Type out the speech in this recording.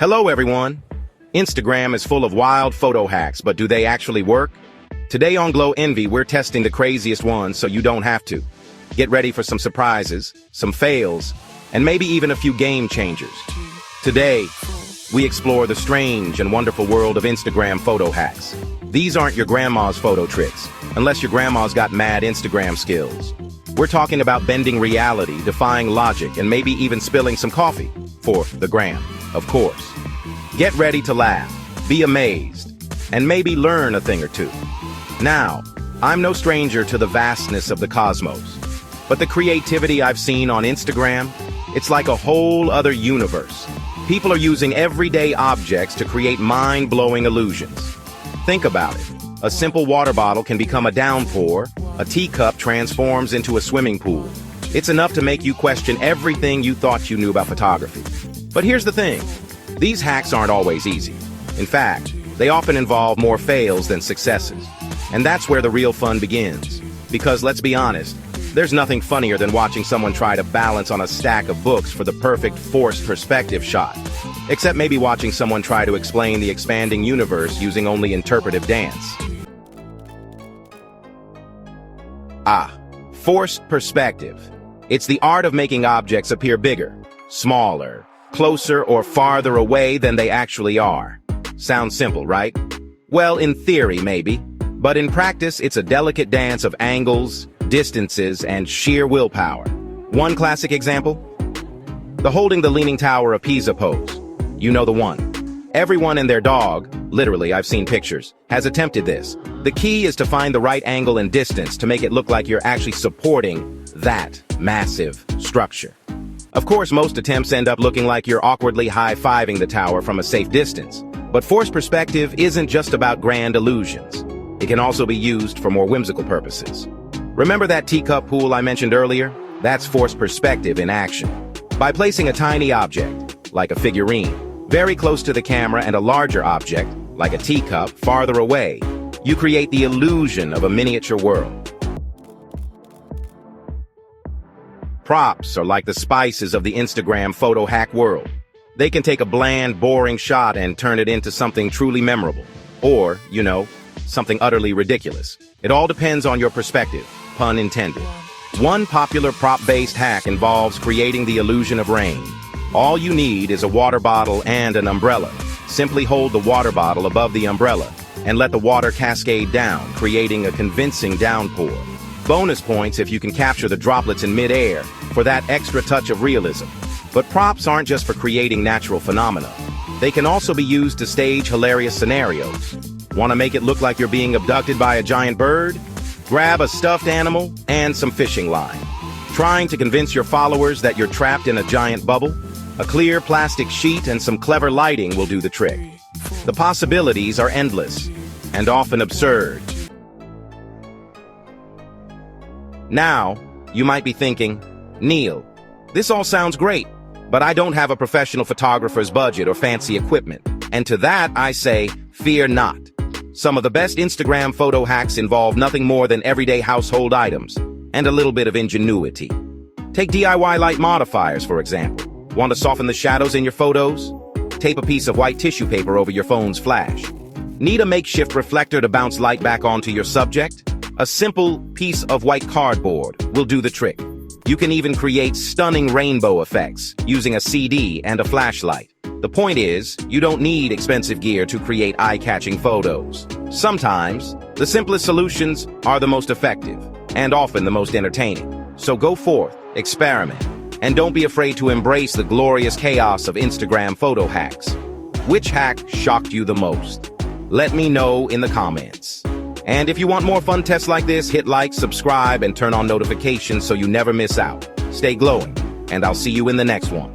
Hello everyone! Instagram is full of wild photo hacks, but do they actually work? Today on Glowenvy, we're testing the craziest ones so you don't have to. Get ready for some surprises, some fails, and maybe even a few game changers. Today, we explore the strange and wonderful world of Instagram photo hacks. These aren't your grandma's photo tricks, unless your grandma's got mad Instagram skills. We're talking about bending reality, defying logic, and maybe even spilling some coffee. For the gram, of course. Get ready to laugh, be amazed, and maybe learn a thing or two. Now, I'm no stranger to the vastness of the cosmos, but the creativity I've seen on Instagram, it's like a whole other universe. People are using everyday objects to create mind-blowing illusions. Think about it. A simple water bottle can become a downpour, a teacup transforms into a swimming pool. It's enough to make you question everything you thought you knew about photography. But here's the thing. These hacks aren't always easy. In fact, they often involve more fails than successes. And that's where the real fun begins. Because let's be honest, there's nothing funnier than watching someone try to balance on a stack of books for the perfect forced perspective shot. Except maybe watching someone try to explain the expanding universe using only interpretive dance. Forced perspective. It's the art of making objects appear bigger, smaller, closer, or farther away than they actually are. Sounds simple, right? Well, in theory, maybe. But in practice, it's a delicate dance of angles, distances, and sheer willpower. One classic example? The holding the Leaning Tower of Pisa pose. You know the one. Everyone and their dog, literally, I've seen pictures, has attempted this. The key is to find the right angle and distance to make it look like you're actually supporting that massive structure. Of course, most attempts end up looking like you're awkwardly high-fiving the tower from a safe distance. But forced perspective isn't just about grand illusions. It can also be used for more whimsical purposes. Remember that teacup pool I mentioned earlier? That's forced perspective in action. By placing a tiny object, like a figurine, very close to the camera and a larger object, like a teacup, farther away, you create the illusion of a miniature world. Props are like the spices of the Instagram photo hack world. They can take a bland, boring shot and turn it into something truly memorable. Or, something utterly ridiculous. It all depends on your perspective, pun intended. One popular prop-based hack involves creating the illusion of rain. All you need is a water bottle and an umbrella. Simply hold the water bottle above the umbrella and let the water cascade down, creating a convincing downpour. Bonus points if you can capture the droplets in mid-air for that extra touch of realism. But props aren't just for creating natural phenomena. They can also be used to stage hilarious scenarios. Want to make it look like you're being abducted by a giant bird? Grab a stuffed animal and some fishing line. Trying to convince your followers that you're trapped in a giant bubble? A clear plastic sheet and some clever lighting will do the trick. The possibilities are endless and often absurd. Now, you might be thinking, Neil, this all sounds great, but I don't have a professional photographer's budget or fancy equipment. And to that, I say, fear not. Some of the best Instagram photo hacks involve nothing more than everyday household items and a little bit of ingenuity. Take DIY light modifiers, for example. Want to soften the shadows in your photos? Tape a piece of white tissue paper over your phone's flash. Need a makeshift reflector to bounce light back onto your subject? A simple piece of white cardboard will do the trick. You can even create stunning rainbow effects using a CD and a flashlight. The point is, you don't need expensive gear to create eye-catching photos. Sometimes, the simplest solutions are the most effective and often the most entertaining. So go forth, experiment. And don't be afraid to embrace the glorious chaos of Instagram photo hacks. Which hack shocked you the most? Let me know in the comments. And if you want more fun tests like this, hit like, subscribe, and turn on notifications so you never miss out. Stay glowing, and I'll see you in the next one.